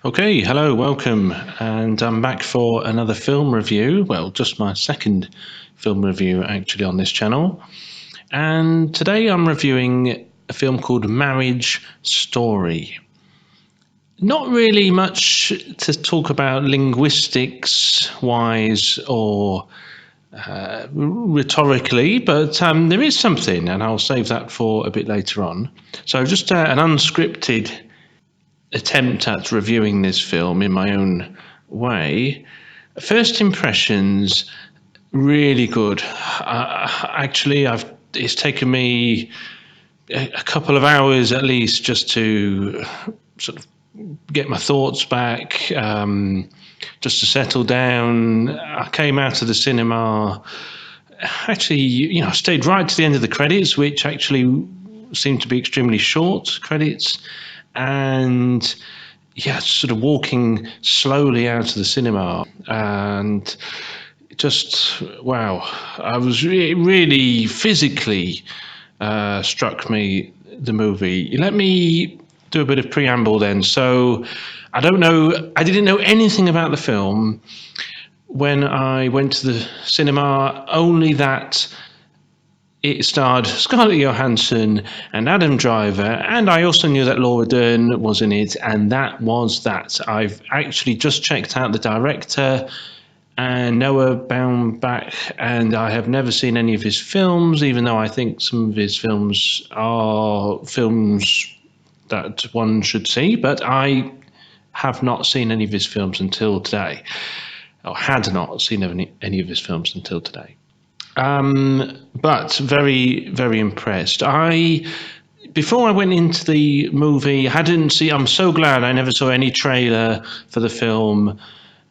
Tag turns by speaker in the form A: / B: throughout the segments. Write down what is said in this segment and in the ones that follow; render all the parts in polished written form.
A: Okay, hello, welcome, and I'm back for another film review. Well, just my second film review actually on this channel. And today I'm reviewing a film called Marriage Story. Not really much to talk about linguistics wise or rhetorically, but there is something, and I'll save that for a bit later on. So, just an unscripted attempt at reviewing this film in my own way. First impressions, really good. Actually, it's taken me a couple of hours at least just to sort of get my thoughts back, just to settle down. I came out of the cinema. Actually, I stayed right to the end of the credits, which actually seemed to be extremely short credits, and yeah, sort of walking slowly out of the cinema, and just wow, I was really physically struck me the movie. Let me do a bit of preamble then. So, I didn't know anything about the film when I went to the cinema. Only that it starred Scarlett Johansson and Adam Driver, and I also knew that Laura Dern was in it, and that was that. I've actually just checked out the director and Noah Baumbach, and I have never seen any of his films, even though I think some of his films are films that one should see, but I have not seen any of his films until today, or had not seen any of his films until today. But very, very impressed. Before I went into the movie, hadn't see. I'm so glad I never saw any trailer for the film,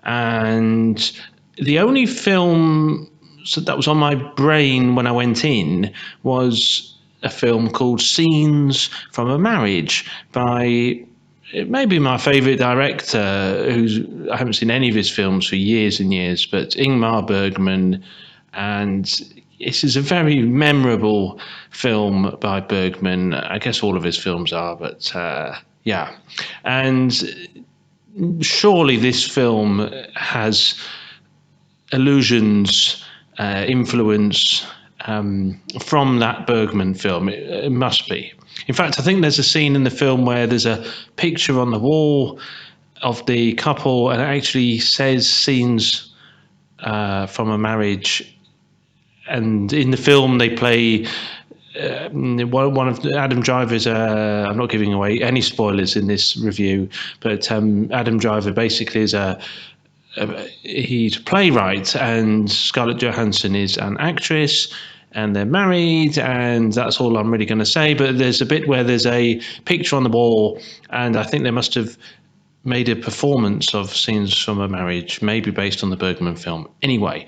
A: and the only film that was on my brain when I went in was a film called Scenes from a Marriage by maybe my favourite director, who's I haven't seen any of his films for years and years, but Ingmar Bergman, and this is a very memorable film by Bergman. I guess all of his films are, but yeah, and surely this film has allusions, influence from that Bergman film. It must be. In fact, I think there's a scene in the film where there's a picture on the wall of the couple, and it actually says scenes from a marriage. And in the film, they play one of Adam Driver's. I'm not giving away any spoilers in this review, but Adam Driver basically is he's a playwright, and Scarlett Johansson is an actress, and they're married, and that's all I'm really going to say. But there's a bit where there's a picture on the wall, and I think they must have made a performance of scenes from a marriage, maybe based on the Bergman film. Anyway,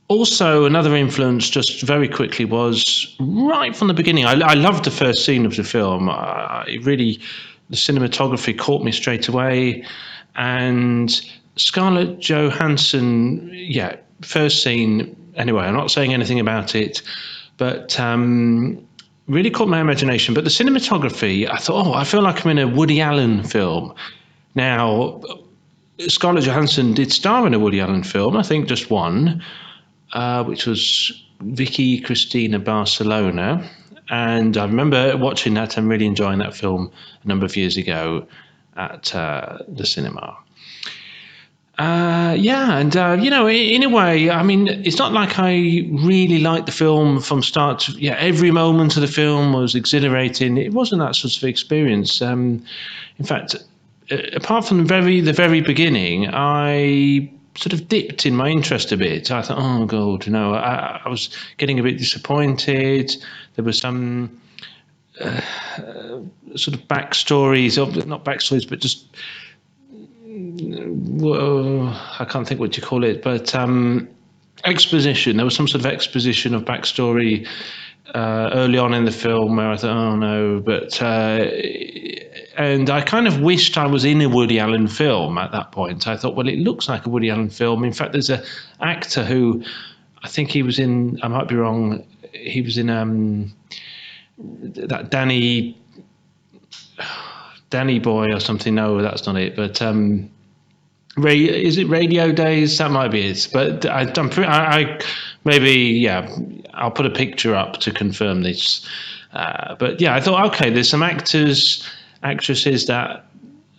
A: also another influence, just very quickly, was right from the beginning. I loved the first scene of the film. The cinematography caught me straight away, and Scarlett Johansson, yeah, first scene. Anyway, I'm not saying anything about it, but really caught my imagination. But the cinematography, I thought, oh, I feel like I'm in a Woody Allen film. Now, Scarlett Johansson did star in a Woody Allen film, I think just one, which was Vicky Cristina Barcelona. And I remember watching that and really enjoying that film a number of years ago at the cinema. Yeah, and in a way, I mean, it's not like I really liked the film from start to, yeah, every moment of the film was exhilarating. It wasn't that sort of experience. In fact, apart from the very beginning, I sort of dipped in my interest a bit. I thought, oh god, no, I was getting a bit disappointed. There was some sort of backstories, of not backstories, but just I can't think what you call it, but exposition. There was some sort of exposition of backstory early on in the film where I thought, oh no, but and I kind of wished I was in a Woody Allen film at that point. I thought, well, it looks like a Woody Allen film. In fact, there's an actor who I think he was in. I might be wrong. He was in that Danny Boy or something. No, that's not it. But is it Radio Days? That might be it. But maybe, yeah, I'll put a picture up to confirm this. But yeah, I thought, okay, there's some actors, actresses that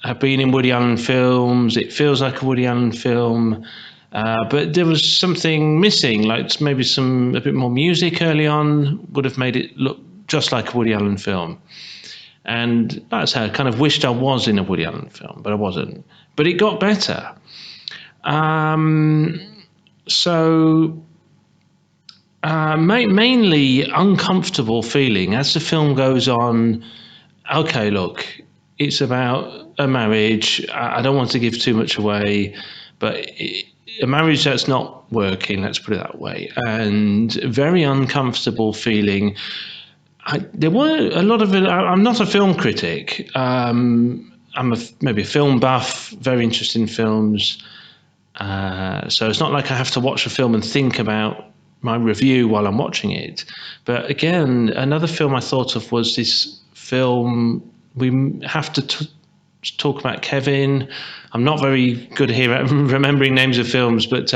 A: have been in Woody Allen films. It feels like a Woody Allen film. But there was something missing, like maybe a bit more music early on would have made it look just like a Woody Allen film. And that's how I kind of wished I was in a Woody Allen film, but I wasn't. But it got better. So mainly uncomfortable feeling as the film goes on. Okay, look, it's about a marriage. I don't want to give too much away, but a marriage that's not working, let's put it that way, and very uncomfortable feeling. There were a lot of it. I'm not a film critic. I'm maybe a film buff, very interested in films. So it's not like I have to watch a film and think about my review while I'm watching it. But again, another film I thought of was this film. We have to talk about Kevin. I'm not very good here at remembering names of films, but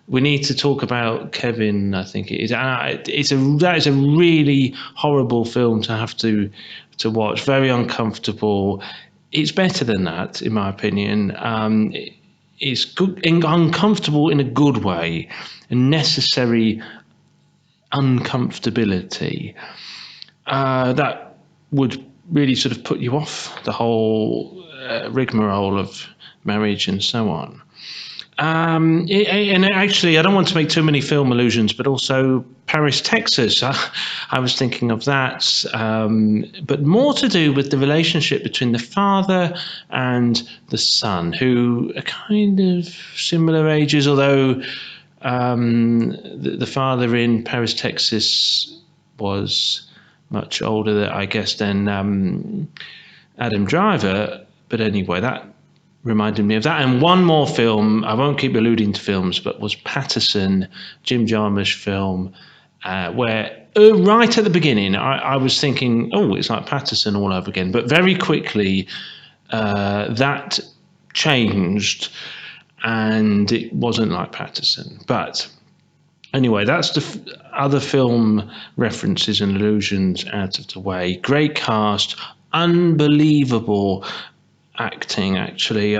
A: we need to talk about Kevin. I think it is. That is a really horrible film to have to watch. Very uncomfortable. It's better than that, in my opinion. It's good, uncomfortable in a good way, a necessary uncomfortability that would really sort of put you off the whole rigmarole of marriage and so on. And actually, I don't want to make too many film allusions, but also Paris, Texas. I was thinking of that, but more to do with the relationship between the father and the son, who are kind of similar ages, although the father in Paris, Texas was much older, I guess, than Adam Driver. But anyway, that reminded me of that. And one more film, I won't keep alluding to films, but was Patterson, Jim Jarmusch film, where right at the beginning, I was thinking, oh, it's like Patterson all over again. But very quickly, that changed and it wasn't like Patterson. But anyway, that's the other film references and allusions out of the way. Great cast, unbelievable acting, actually,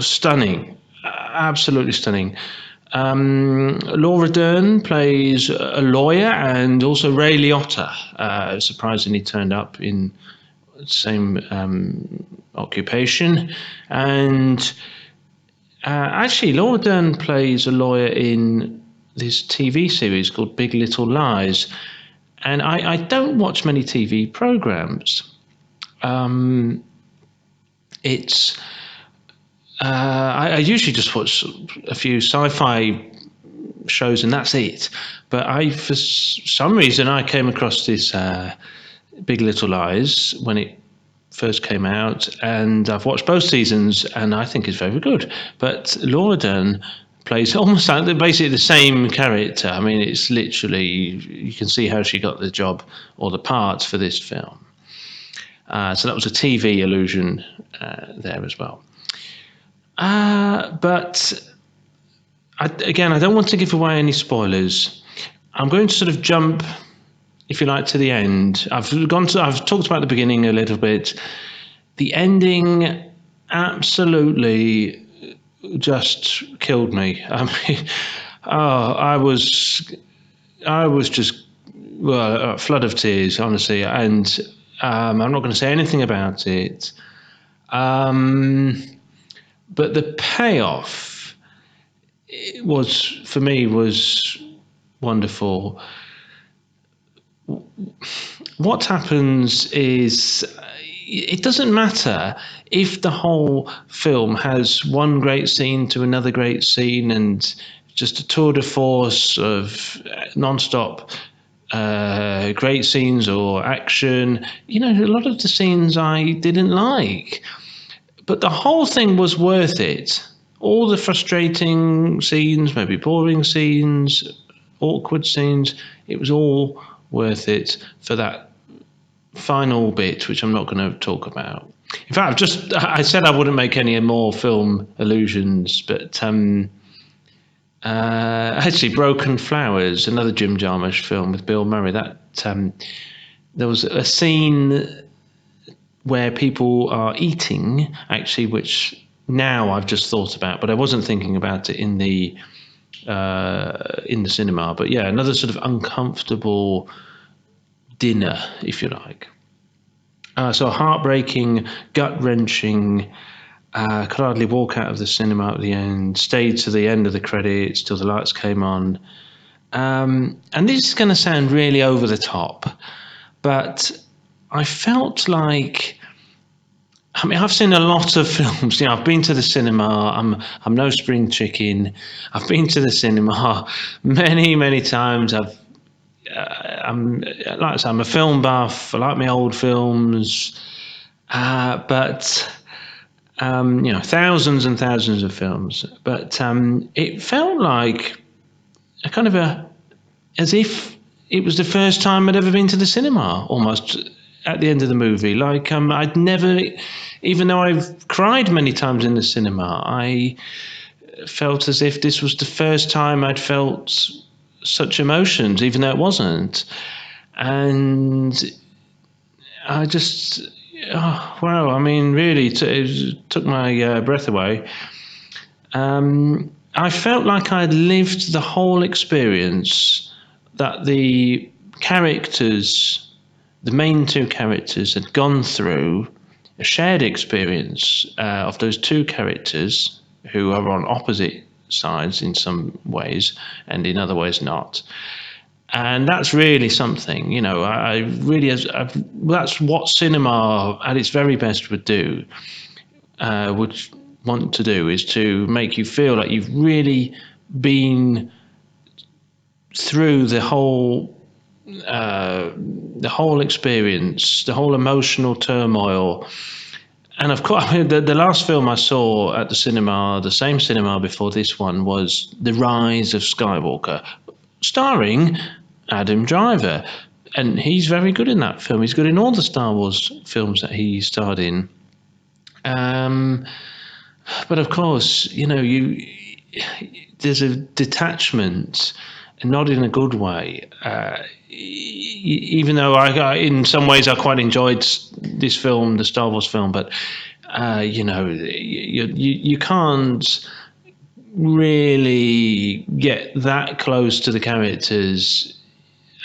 A: stunning, absolutely stunning. Laura Dern plays a lawyer, and also Ray Liotta surprisingly turned up in the same occupation. And actually, Laura Dern plays a lawyer in this TV series called Big Little Lies. And I don't watch many TV programs. It's I usually just watch a few sci-fi shows and that's it. But for some reason, I came across this Big Little Lies when it first came out, and I've watched both seasons, and I think it's very good. But Laura Dern plays almost like basically the same character. I mean, it's literally, you can see how she got the job or the part for this film. So that was a TV allusion there as well. But again, I don't want to give away any spoilers. I'm going to sort of jump, if you like, to the end. I've talked about the beginning a little bit. The ending absolutely just killed me. I mean, I was just, well, a flood of tears, honestly, and I'm not going to say anything about it. But the payoff for me was wonderful. What happens is, it doesn't matter if the whole film has one great scene to another great scene and just a tour de force of non-stop great scenes or action. You know, a lot of the scenes I didn't like, but the whole thing was worth it. All the frustrating scenes, maybe boring scenes, awkward scenes, it was all worth it for that final bit, which I'm not going to talk about. In fact, I said I wouldn't make any more film allusions, but actually, Broken Flowers, another Jim Jarmusch film with Bill Murray. That there was a scene where people are eating, actually, which now I've just thought about, but I wasn't thinking about it in the cinema. But yeah, another sort of uncomfortable dinner, if you like. So heartbreaking, gut wrenching. Could hardly walk out of the cinema at the end. Stayed to the end of the credits till the lights came on. And this is going to sound really over the top, but I felt like, I mean, I've seen a lot of films. I've been to the cinema. I'm no spring chicken. I've been to the cinema many times. I'm like I say, I'm a film buff. I like my old films, but thousands and thousands of films. But it felt like a kind of as if it was the first time I'd ever been to the cinema, almost at the end of the movie. Like I'd never, even though I've cried many times in the cinema, I felt as if this was the first time I'd felt such emotions, even though it wasn't. And I just, oh, wow, I mean, really, it took my breath away. I felt like I'd lived the whole experience that the characters, the main two characters, had gone through, a shared experience of those two characters who are on opposite sides in some ways and in other ways not. And that's really something, I really, that's what cinema at its very best would do, would want to do, is to make you feel like you've really been through the whole experience, the whole emotional turmoil. And of course, I mean, the last film I saw at the cinema, the same cinema before this one, was The Rise of Skywalker, starring Adam Driver. And he's very good in that film. He's good in all the Star Wars films that he starred in. But of course, there's a detachment, not in a good way. Even though in some ways, I quite enjoyed this film, the Star Wars film, but you can't really get that close to the characters.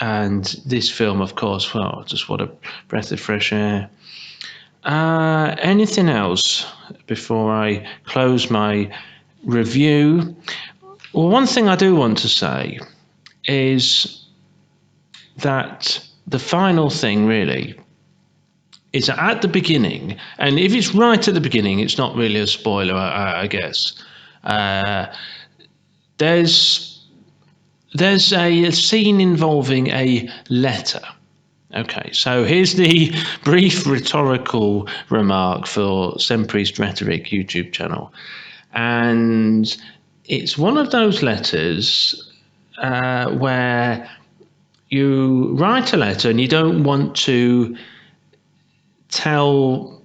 A: And this film, of course, well, just what a breath of fresh air. Anything else before I close my review? Well, one thing I do want to say is that the final thing really is that at the beginning, and if it's right at the beginning, it's not really a spoiler, I guess. There's a scene involving a letter. Okay, so here's the brief rhetorical remark for Sempriest Rhetoric YouTube channel. And it's one of those letters where you write a letter and you don't want to tell,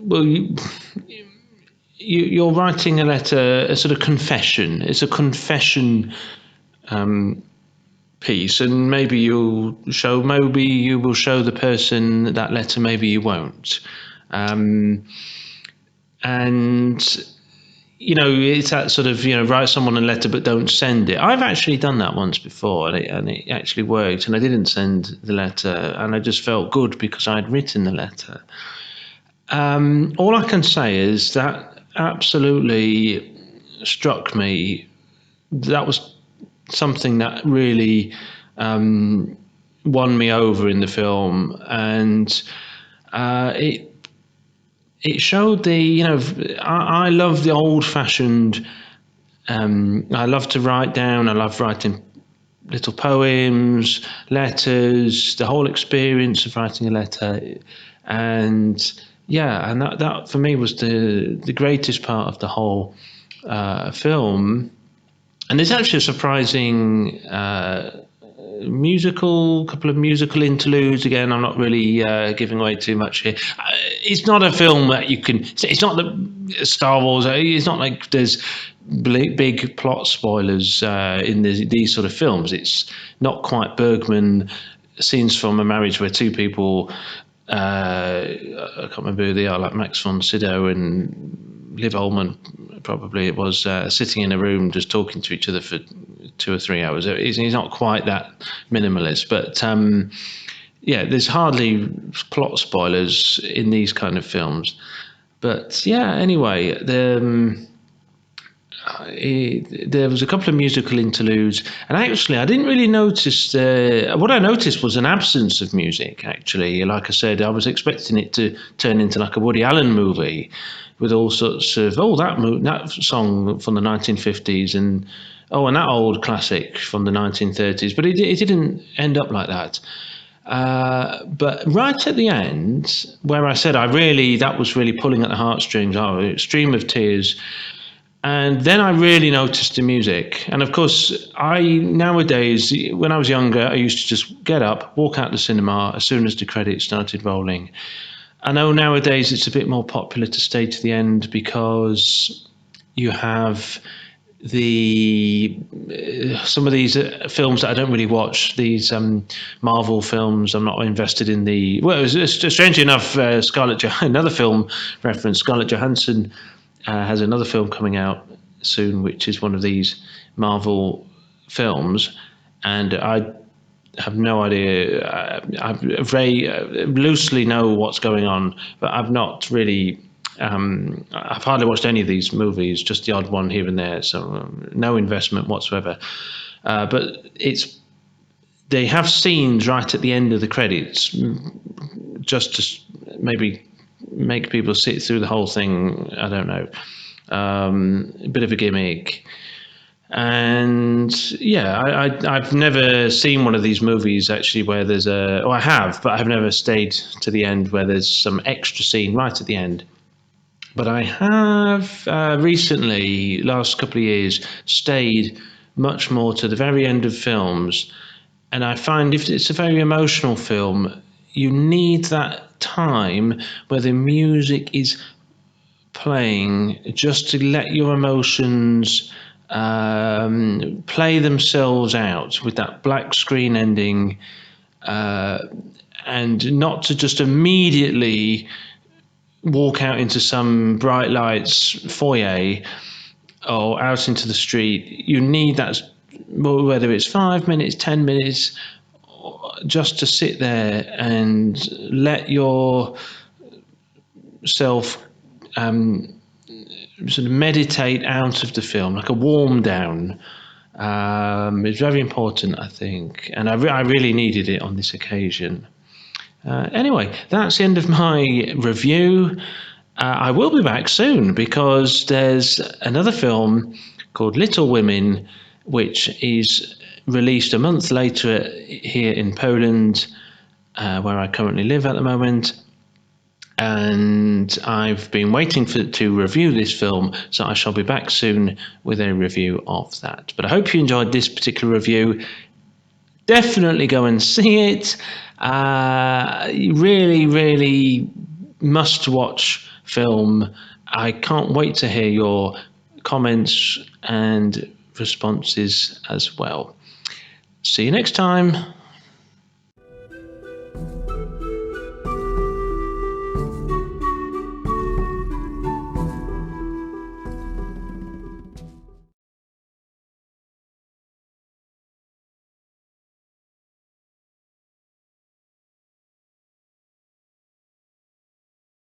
A: well, you're writing a letter, a sort of confession. It's a confession piece, and maybe you will show the person that letter, maybe you won't. And it's that sort of, write someone a letter but don't send it. I've actually done that once before, and it actually worked, and I didn't send the letter, and I just felt good because I'd written the letter. All I can say is that absolutely struck me. That was something that really won me over in the film, and it showed I love the old-fashioned. I love to write down. I love writing little poems, letters, the whole experience of writing a letter, and that for me was the greatest part of the whole film. And there's actually a surprising couple of musical interludes. Again, I'm not really giving away too much here. It's not a film that you can. It's not the Star Wars. It's not like there's big plot spoilers in these sort of films. It's not quite Bergman scenes from a marriage where two people. I can't remember who they are, like Max von Sydow and Liv Ullmann, probably it was, sitting in a room just talking to each other for 2 or 3 hours. He's not quite that minimalist, but yeah, there's hardly plot spoilers in these kind of films. But yeah, anyway, there was a couple of musical interludes, and actually, I didn't really notice. What I noticed was an absence of music. Actually, like I said, I was expecting it to turn into like a Woody Allen movie, with all sorts of that song from the 1950s and that old classic from the 1930s. But it didn't end up like that. But right at the end, where I said that was really pulling at the heartstrings, stream of tears. And then I really noticed the music. And of course, nowadays, when I was younger, I used to just get up, walk out the cinema as soon as the credits started rolling. I know nowadays it's a bit more popular to stay to the end because you have some of these films that I don't really watch, these Marvel films. I'm not invested in strangely enough, another film reference, Scarlett Johansson has another film coming out soon, which is one of these Marvel films, and I have no idea. I very loosely know what's going on, but I've not really. I've hardly watched any of these movies, just the odd one here and there, so no investment whatsoever. But they have scenes right at the end of the credits, just to maybe make people sit through the whole thing. I don't know. A bit of a gimmick. And yeah, I've never seen one of these movies actually where there's I have, but I've never stayed to the end where there's some extra scene right at the end. But I have recently, last couple of years, stayed much more to the very end of films. And I find if it's a very emotional film, you need that time where the music is playing just to let your emotions play themselves out with that black screen ending, and not to just immediately walk out into some bright lights foyer or out into the street. You need that, whether it's 5 minutes, 10 minutes, just to sit there and let yourself sort of meditate out of the film, like a warm down. It's very important, I think, and I really needed it on this occasion. Anyway, that's the end of my review. I will be back soon because there's another film called Little Women, which is released a month later here in Poland, where I currently live at the moment. And I've been waiting to review this film, so I shall be back soon with a review of that. But I hope you enjoyed this particular review. Definitely go and see it. Really, really must watch film. I can't wait to hear your comments and responses as well. See you next time.